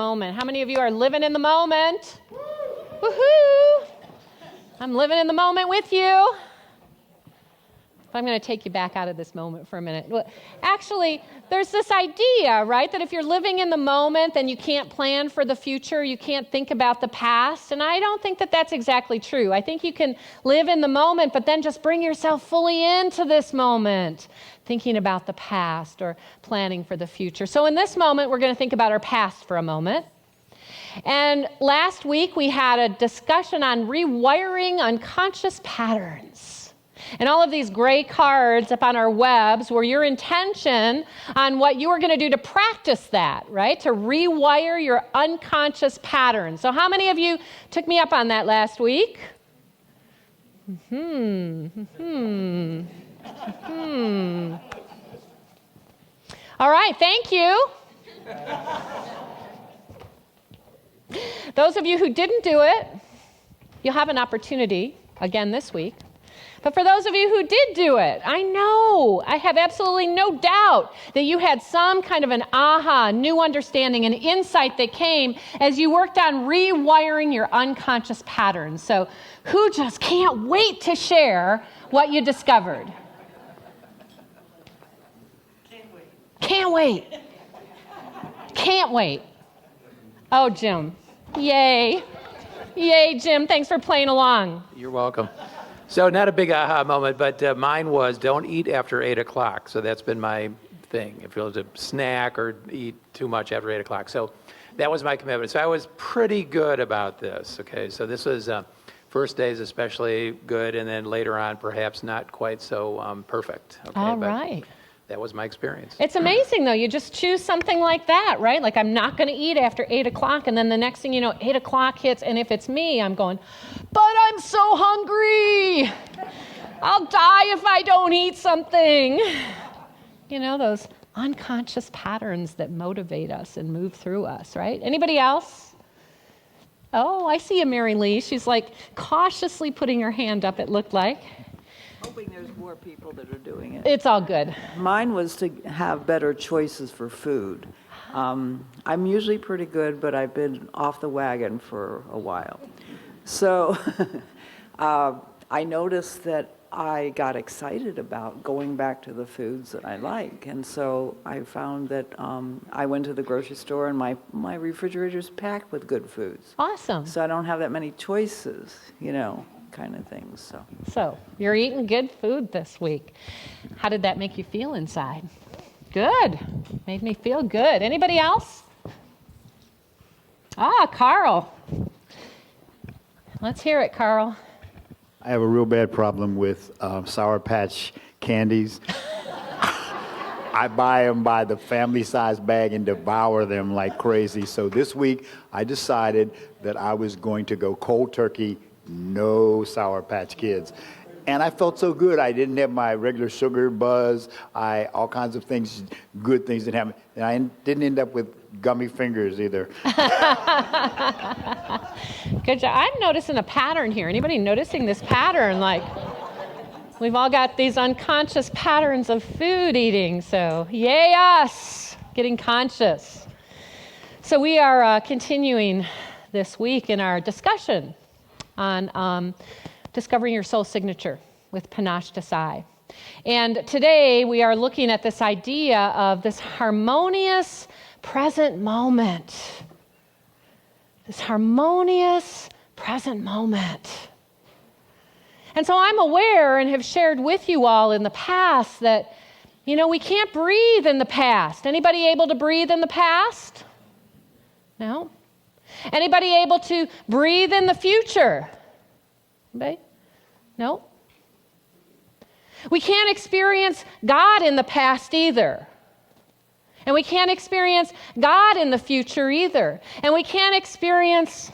moment. How many of you are living in the moment? Woohoo! I'm living in the moment with you. I'm going to take you back out of this moment for a minute. Well, actually, there's this idea, right, that if you're living in the moment, then you can't plan for the future, you can't think about the past, and I don't think that that's exactly true. I think you can live in the moment, but then just bring yourself fully into this moment, thinking about the past or planning for the future. So in this moment, we're going to think about our past for a moment. And last week, we had a discussion on rewiring unconscious patterns. And all of these gray cards up on our webs were your intention on what you were going to do to practice that, right? To rewire your unconscious patterns. So how many of you took me up on that last week? All right, thank you. Those of you who didn't do it, you'll have an opportunity again this week. But for those of you who did do it, I have absolutely no doubt that you had some kind of an aha, new understanding, an insight that came as you worked on rewiring your unconscious patterns. So who just can't wait to share what you discovered? Can't wait. Oh, Jim. Yay. Yay, Jim. Thanks for playing along. You're welcome. So not a big aha moment, but mine was don't eat after 8 o'clock. So that's been my thing. If it was a snack or eat too much after 8 o'clock. So that was my commitment. So I was pretty good about this. Okay, so this was first days especially good, and then later on perhaps not quite so perfect. Okay, all right. That was my experience. It's amazing, though. You just choose something like that, right? Like, I'm not going to eat after 8 o'clock, and then the next thing you know, 8 o'clock hits, and if it's me, I'm going, but I'm so hungry. I'll die if I don't eat something. You know, those unconscious patterns that motivate us and move through us, right? Anybody else? Oh, I see you, Mary Lee. She's like cautiously putting her hand up, it looked like. Hoping there's more people that are doing it. It's all good. Mine was to have better choices for food. I'm usually pretty good, but I've been off the wagon for a while. So I noticed that I got excited about going back to the foods that I like. And so I found that I went to the grocery store and my refrigerator's packed with good foods. Awesome. So I don't have that many choices, kind of things. So you're eating good food this week. How did that make you feel inside? Good. Made me feel good. Anybody else? Carl. Let's hear it, Carl. I have a real bad problem with Sour Patch candies. I buy them by the family-size bag and devour them like crazy. So this week, I decided that I was going to go cold turkey, no Sour Patch Kids. And I felt so good. I didn't have my regular sugar buzz. All kinds of things, good things didn't happen. And I didn't end up with gummy fingers either. Good job. I'm noticing a pattern here. Anybody noticing this pattern? Like, we've all got these unconscious patterns of food eating. So, yay us, getting conscious. So we are continuing this week in our discussion on discovering your soul signature with Panache Desai. And today we are looking at this idea of this harmonious present moment. This harmonious present moment. And so I'm aware and have shared with you all in the past that, we can't breathe in the past. Anybody able to breathe in the past? No? Anybody able to breathe in the future? Anybody? No? We can't experience God in the past either. And we can't experience God in the future either. And we can't experience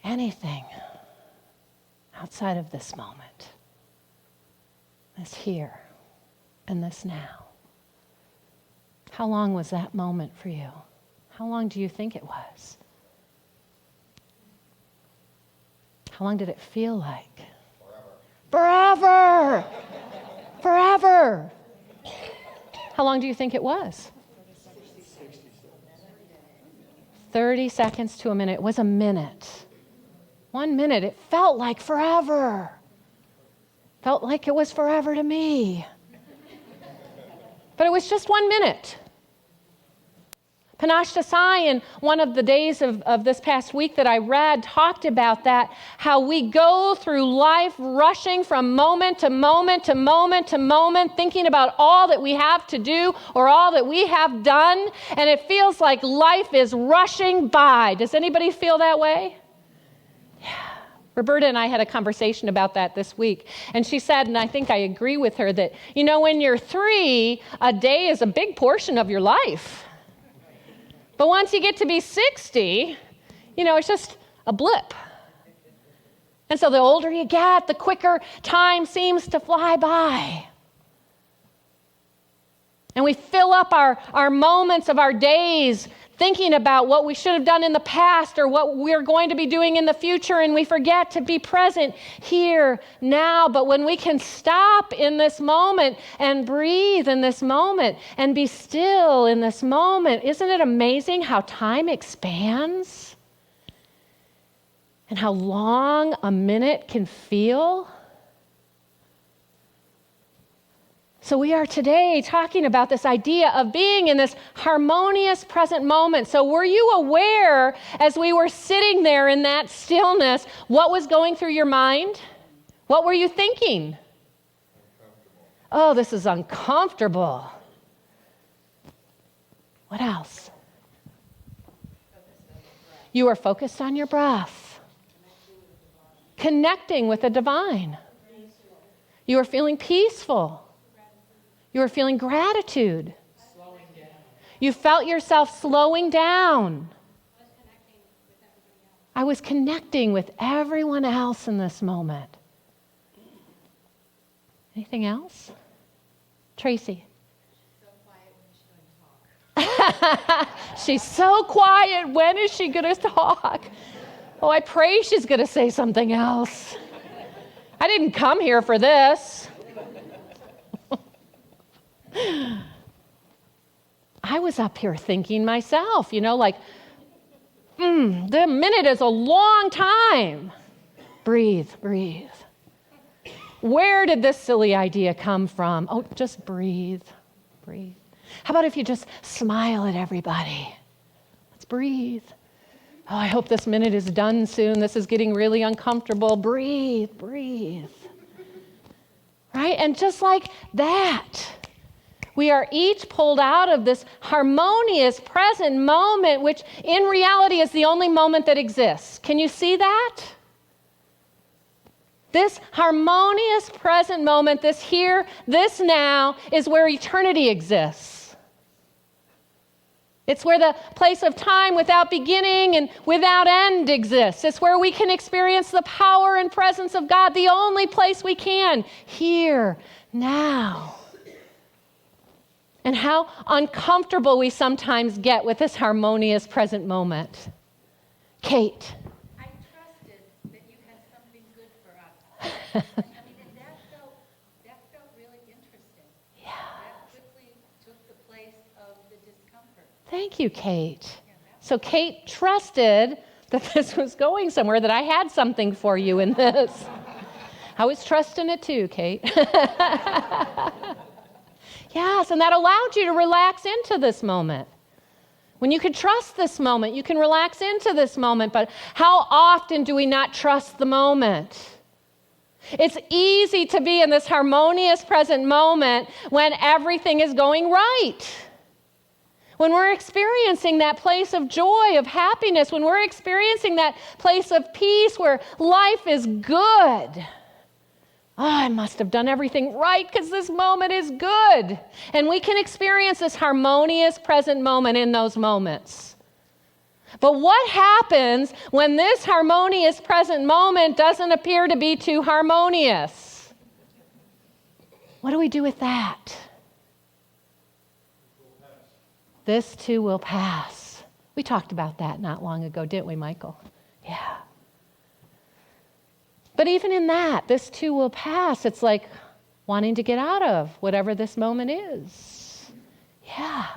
anything outside of this moment, this here and this now. How long was that moment for you? How long do you think it was? How long did it feel like? Forever! Forever! How long do you think it was? 30 seconds to a minute. It was a minute. 1 minute. It felt like forever. Felt like it was forever to me. But it was just 1 minute. Panache Desai, in one of the days of this past week that I read, talked about that, how we go through life rushing from moment to moment to moment to moment, thinking about all that we have to do or all that we have done, and it feels like life is rushing by. Does anybody feel that way? Yeah. Roberta and I had a conversation about that this week, and she said, and I think I agree with her, that, when you're 3, a day is a big portion of your life. But once you get to be 60, it's just a blip. And so the older you get, the quicker time seems to fly by. And we fill up our moments of our days thinking about what we should have done in the past or what we're going to be doing in the future, and we forget to be present here, now. But when we can stop in this moment and breathe in this moment and be still in this moment, isn't it amazing how time expands? And how long a minute can feel? So we are today talking about this idea of being in this harmonious present moment. So were you aware, as we were sitting there in that stillness, what was going through your mind? What were you thinking? Oh, this is uncomfortable. What else? You were focused on your breath. Connecting with the divine. You were feeling peaceful. You were feeling gratitude. You felt yourself slowing down. I was connecting with everyone else in this moment. Anything else? Tracy. She's so quiet. When is she going to talk? Oh, I pray she's going to say something else. I didn't come here for this. I was up here thinking myself, the minute is a long time. Breathe, breathe. Where did this silly idea come from? Oh, just breathe, breathe. How about if you just smile at everybody? Let's breathe. Oh, I hope this minute is done soon. This is getting really uncomfortable. Breathe, breathe. Right? And just like that, we are each pulled out of this harmonious present moment, which in reality is the only moment that exists. Can you see that? This harmonious present moment, this here, this now, is where eternity exists. It's where the place of time without beginning and without end exists. It's where we can experience the power and presence of God, the only place we can, here, now. And how uncomfortable we sometimes get with this harmonious present moment. Kate. I trusted that you had something good for us. And that felt really interesting. Yeah. That quickly took the place of the discomfort. Thank you, Kate. So Kate trusted that this was going somewhere, that I had something for you in this. I was trusting it too, Kate. Yes, and that allowed you to relax into this moment. When you could trust this moment, you can relax into this moment. But how often do we not trust the moment? It's easy to be in this harmonious present moment when everything is going right. When we're experiencing that place of joy, of happiness, when we're experiencing that place of peace where life is good. Oh, I must have done everything right because this moment is good. And we can experience this harmonious present moment in those moments. But what happens when this harmonious present moment doesn't appear to be too harmonious? What do we do with that? This too will pass. We talked about that not long ago, didn't we, Michael? Yeah. But even in that, this too will pass. It's like wanting to get out of whatever this moment is. Yeah.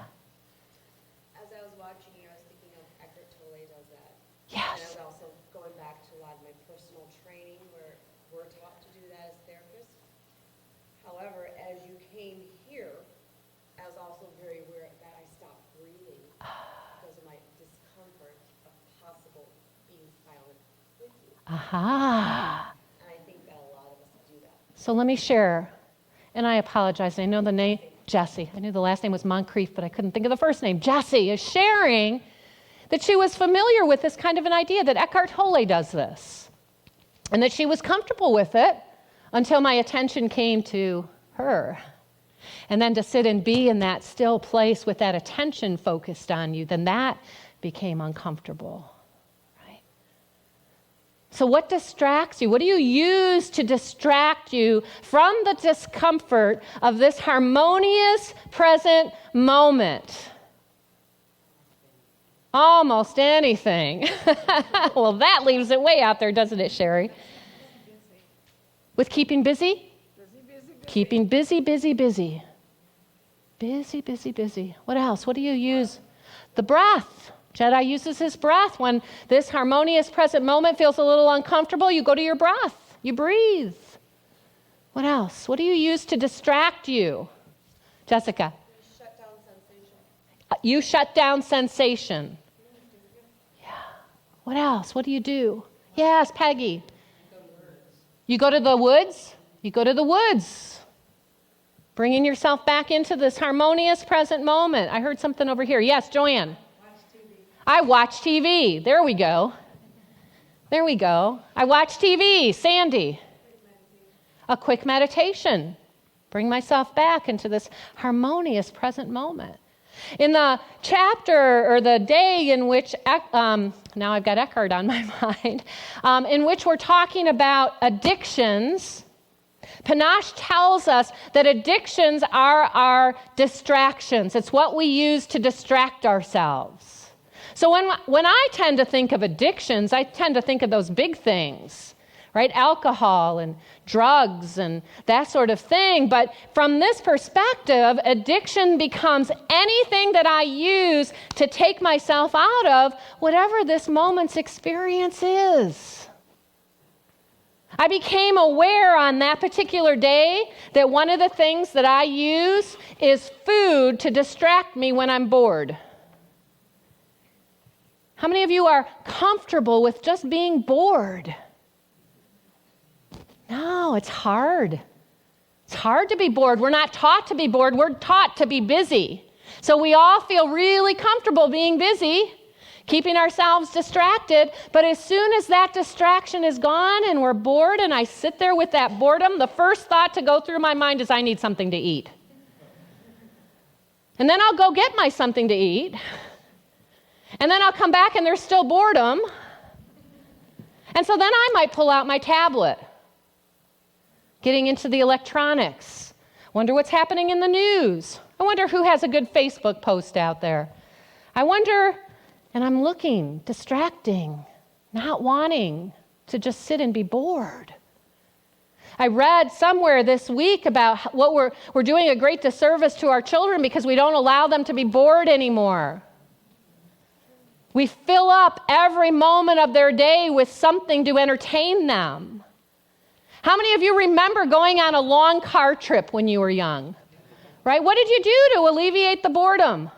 As I was watching you, I was thinking of Eckhart Tolle does that. Yes. And I was also going back to a lot of my personal training where we're taught to do that as therapists. However, as you came here, I was also very aware that I stopped breathing because of my discomfort of possible being silent with you. Aha. And I think that a lot of us do that. So let me share. And I apologize. I know the name, Jessie. I knew the last name was Moncrief, but I couldn't think of the first name. Jessie is sharing that she was familiar with this kind of an idea, that Eckhart Tolle does this. And that she was comfortable with it until my attention came to her. And then to sit and be in that still place with that attention focused on you, then that became uncomfortable. So what distracts you? What do you use to distract you from the discomfort of this harmonious present moment? Almost anything. Well, that leaves it way out there, doesn't it, Sherry? With keeping busy? Keeping busy, busy, busy. Busy, busy, busy. What else? What do you use? The breath. Jedi uses his breath. When this harmonious present moment feels a little uncomfortable, you go to your breath. You breathe. What else? What do you use to distract you? Jessica? Shut down sensation. You shut down sensation. Yeah. What else? What do you do? Yes, Peggy. You go to the woods? You go to the woods. Bringing yourself back into this harmonious present moment. I heard something over here. Yes, Joanne. I watch TV. There we go. There we go. I watch TV. Sandy. A quick meditation. Bring myself back into this harmonious present moment. In the chapter or the day in which, now I've got Eckhart on my mind, in which we're talking about addictions, Panache tells us that addictions are our distractions. It's what we use to distract ourselves. So when I tend to think of addictions, I tend to think of those big things, right? Alcohol and drugs and that sort of thing. But from this perspective, addiction becomes anything that I use to take myself out of whatever this moment's experience is. I became aware on that particular day that one of the things that I use is food to distract me when I'm bored. How many of you are comfortable with just being bored? No, it's hard. It's hard to be bored. We're not taught to be bored. We're taught to be busy. So we all feel really comfortable being busy, keeping ourselves distracted. But as soon as that distraction is gone and we're bored and I sit there with that boredom, the first thought to go through my mind is I need something to eat. And then I'll go get my something to eat. And then I'll come back and there's still boredom. And so then I might pull out my tablet, getting into the electronics. Wonder what's happening in the news. I wonder who has a good Facebook post out there. I wonder, and I'm looking, distracting, not wanting to just sit and be bored. I read somewhere this week about what we're doing a great disservice to our children because we don't allow them to be bored anymore. We fill up every moment of their day with something to entertain them. How many of you remember going on a long car trip when you were young? Right? What did you do to alleviate the boredom?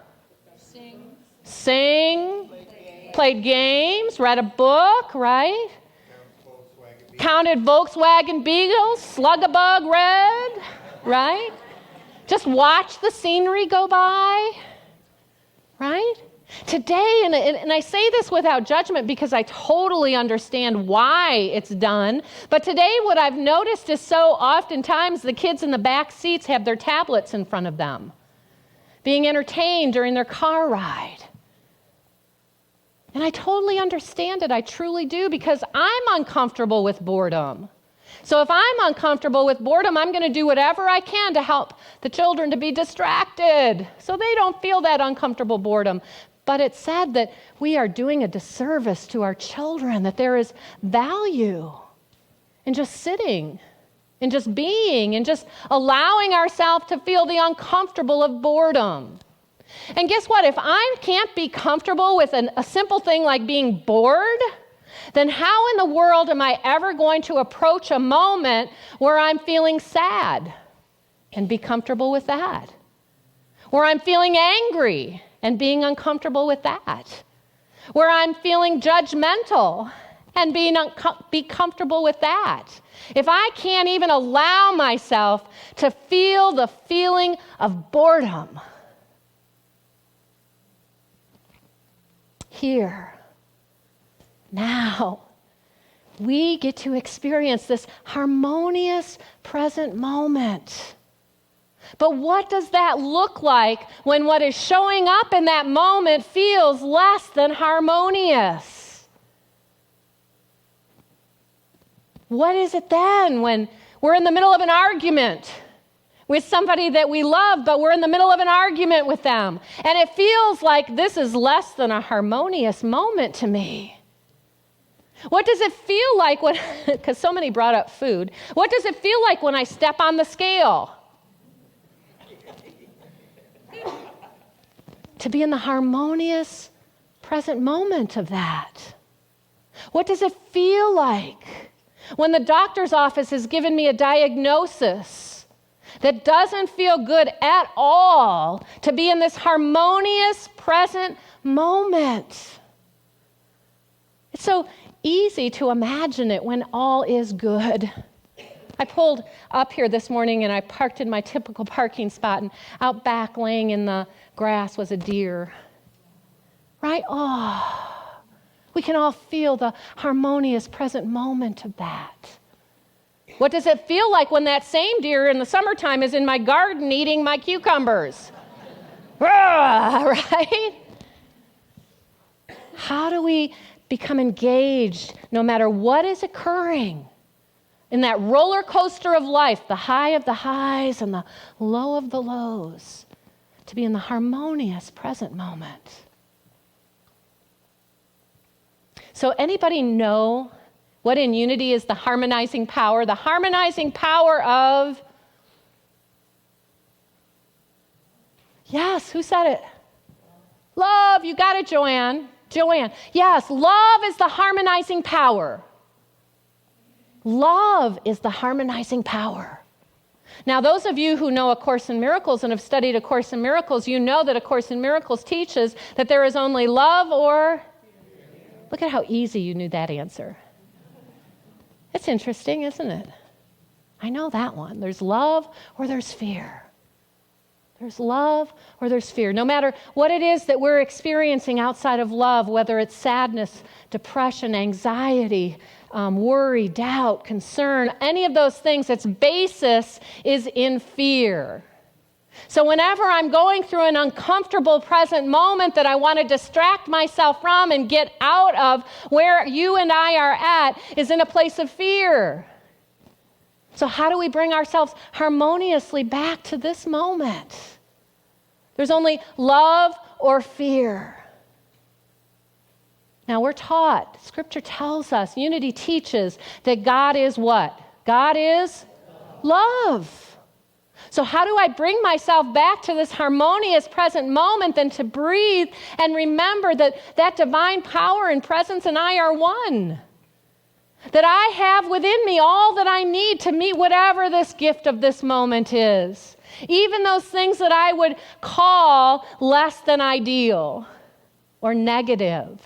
Sing. Played games, read a book, right? Counted Volkswagen Beagles, slug a bug red, right? Just watch the scenery go by, right? Today, and I say this without judgment because I totally understand why it's done, but today what I've noticed is so oftentimes the kids in the back seats have their tablets in front of them, being entertained during their car ride. And I totally understand it. I truly do, because I'm uncomfortable with boredom. So if I'm uncomfortable with boredom, I'm going to do whatever I can to help the children to be distracted so they don't feel that uncomfortable boredom. But it's sad that we are doing a disservice to our children, that there is value in just sitting and just being and just allowing ourselves to feel the uncomfortable of boredom. And guess what? If I can't be comfortable with a simple thing like being bored, then how in the world am I ever going to approach a moment where I'm feeling sad and be comfortable with that? Where I'm feeling angry and being uncomfortable with that? Where I'm feeling judgmental and be comfortable with that? If I can't even allow myself to feel the feeling of boredom, here, now, we get to experience this harmonious present moment. But what does that look like when what is showing up in that moment feels less than harmonious? What is it then when we're in the middle of an argument with somebody that we love, but we're in the middle of an argument with them, and it feels like this is less than a harmonious moment to me? What does it feel like when, because so many brought up food, what does it feel like when I step on the scale? To be in the harmonious present moment of that. What does it feel like when the doctor's office has given me a diagnosis that doesn't feel good at all, to be in this harmonious present moment? It's so easy to imagine it when all is good. I pulled up here this morning and I parked in my typical parking spot, and out back laying in the grass was a deer. Right? Oh, we can all feel the harmonious present moment of that. What does it feel like when that same deer in the summertime is in my garden eating my cucumbers? Right? How do we become engaged no matter what is occurring in that roller coaster of life, the high of the highs and the low of the lows, to be in the harmonious present moment? So anybody know what in unity is the harmonizing power? The harmonizing power of, yes, who said it? Love, you got it, Joanne. Joanne, yes, love is the harmonizing power. Love is the harmonizing power. Now, those of you who know A Course in Miracles and have studied A Course in Miracles, you know that A Course in Miracles teaches that there is only love or... Look at how easy you knew that answer. It's interesting, isn't it? I know that one. There's love or there's fear. There's love or there's fear. No matter what it is that we're experiencing outside of love, whether it's sadness, depression, anxiety, worry, doubt, concern, any of those things, its basis is in fear. So whenever I'm going through an uncomfortable present moment that I want to distract myself from and get out of, where you and I are at is in a place of fear. So how do we bring ourselves harmoniously back to this moment? There's only love or fear. Now we're taught, Scripture tells us, unity teaches that God is what? God is love. So how do I bring myself back to this harmonious present moment than to breathe and remember that that divine power and presence and I are one? That I have within me all that I need to meet whatever this gift of this moment is. Even those things that I would call less than ideal or negative.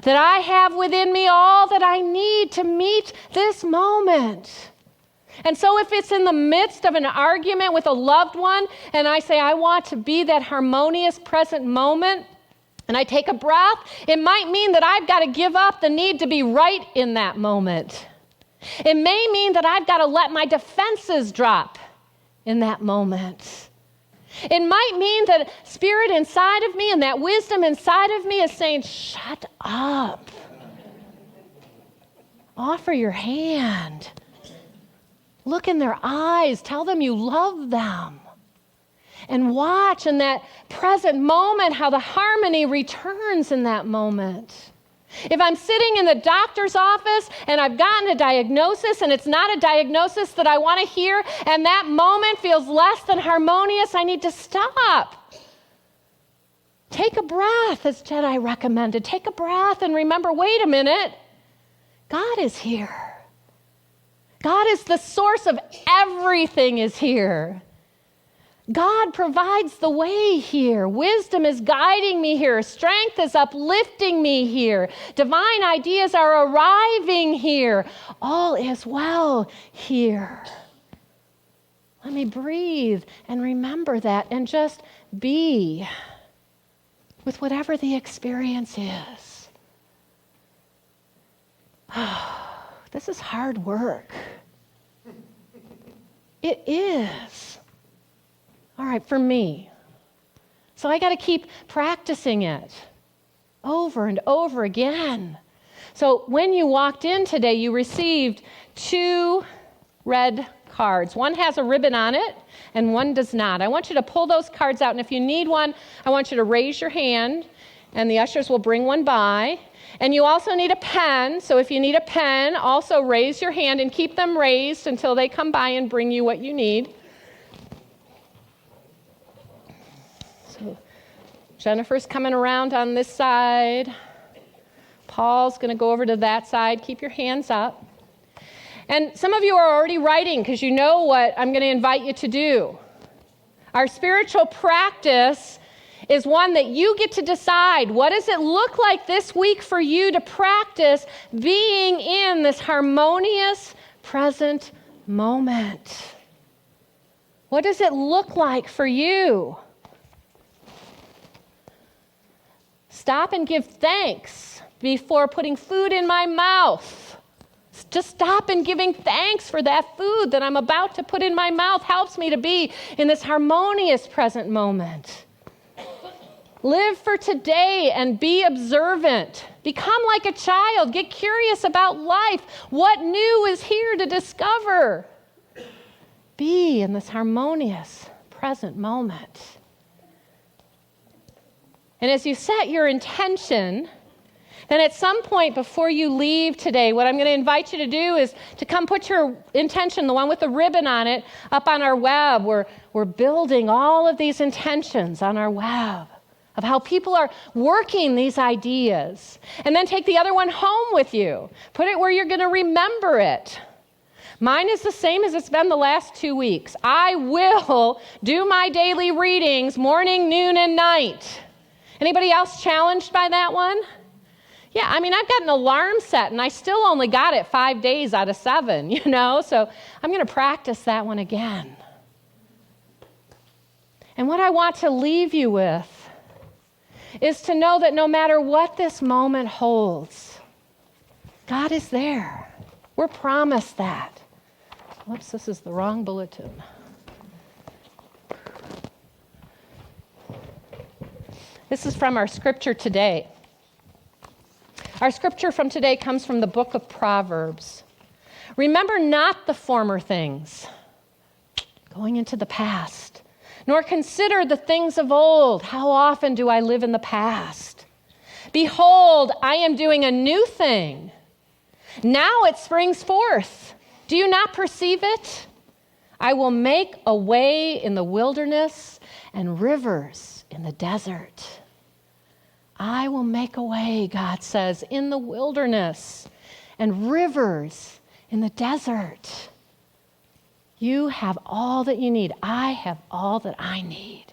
That I have within me all that I need to meet this moment. And so if it's in the midst of an argument with a loved one and I say, I want to be that harmonious present moment, and I take a breath, it might mean that I've got to give up the need to be right in that moment. It may mean that I've got to let my defenses drop in that moment. It might mean that spirit inside of me and that wisdom inside of me is saying, shut up. Offer your hand. Look in their eyes. Tell them you love them. And watch in that present moment how the harmony returns in that moment. If I'm sitting in the doctor's office and I've gotten a diagnosis and it's not a diagnosis that I want to hear and that moment feels less than harmonious, I need to stop. Take a breath, as Jedi recommended. Take a breath and remember, wait a minute. God is here. God is the source of everything is here. God provides the way here. Wisdom is guiding me here. Strength is uplifting me here. Divine ideas are arriving here. All is well here. Let me breathe and remember that and just be with whatever the experience is. This is hard work. It is. All right, for me. So I got to keep practicing it over and over again. So when you walked in today, you received 2 red cards. One has a ribbon on it and one does not. I want you to pull those cards out, and if you need one, I want you to raise your hand and the ushers will bring one by. And you also need a pen, so if you need a pen, also raise your hand and keep them raised until they come by and bring you what you need. So Jennifer's coming around on this side. Paul's going to go over to that side. Keep your hands up. And some of you are already writing because you know what I'm going to invite you to do. Our spiritual practice is one that you get to decide. What does it look like this week for you to practice being in this harmonious present moment? What does it look like for you? Stop and give thanks before putting food in my mouth. Just stop and giving thanks for that food that I'm about to put in my mouth helps me to be in this harmonious present moment. Live for today and be observant. Become like a child. Get curious about life. What new is here to discover? Be in this harmonious present moment. And as you set your intention, then at some point before you leave today, what I'm going to invite you to do is to come put your intention, the one with the ribbon on it, up on our web. We're building all of these intentions on our web of how people are working these ideas. And then take the other one home with you. Put it where you're going to remember it. Mine is the same as it's been the last 2 weeks. I will do my daily readings morning, noon, and night. Anybody else challenged by that one? Yeah, I mean, I've got an alarm set, and I still only got it 5 days out of 7, so I'm going to practice that one again. And what I want to leave you with is to know that no matter what this moment holds, God is there. We're promised that. Whoops, this is the wrong bulletin. This is from our scripture today. Our scripture from today comes from the book of Proverbs. Remember not the former things, going into the past, nor consider the things of old. How often do I live in the past? Behold, I am doing a new thing. Now it springs forth. Do you not perceive it? I will make a way in the wilderness and rivers in the desert. I will make a way, God says, in the wilderness and rivers in the desert. You have all that you need. I have all that I need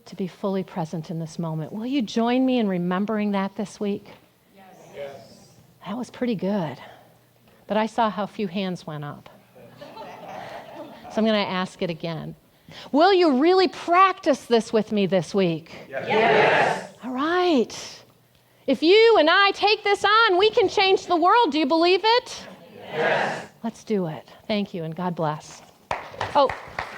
to be fully present in this moment. Will you join me in remembering that this week? Yes. That was pretty good. But I saw how few hands went up. So I'm going to ask it again. Will you really practice this with me this week? Yes. All right. If you and I take this on, we can change the world. Do you believe it? Yes. Let's do it. Thank you, and God bless. Oh.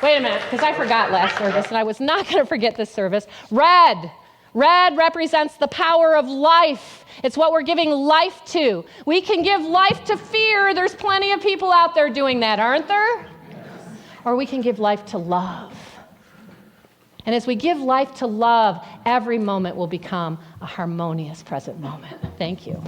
Wait a minute, because I forgot last service, and I was not going to forget this service. Red. Red represents the power of life. It's what we're giving life to. We can give life to fear. There's plenty of people out there doing that, aren't there? Or we can give life to love. And as we give life to love, every moment will become a harmonious present moment. Thank you.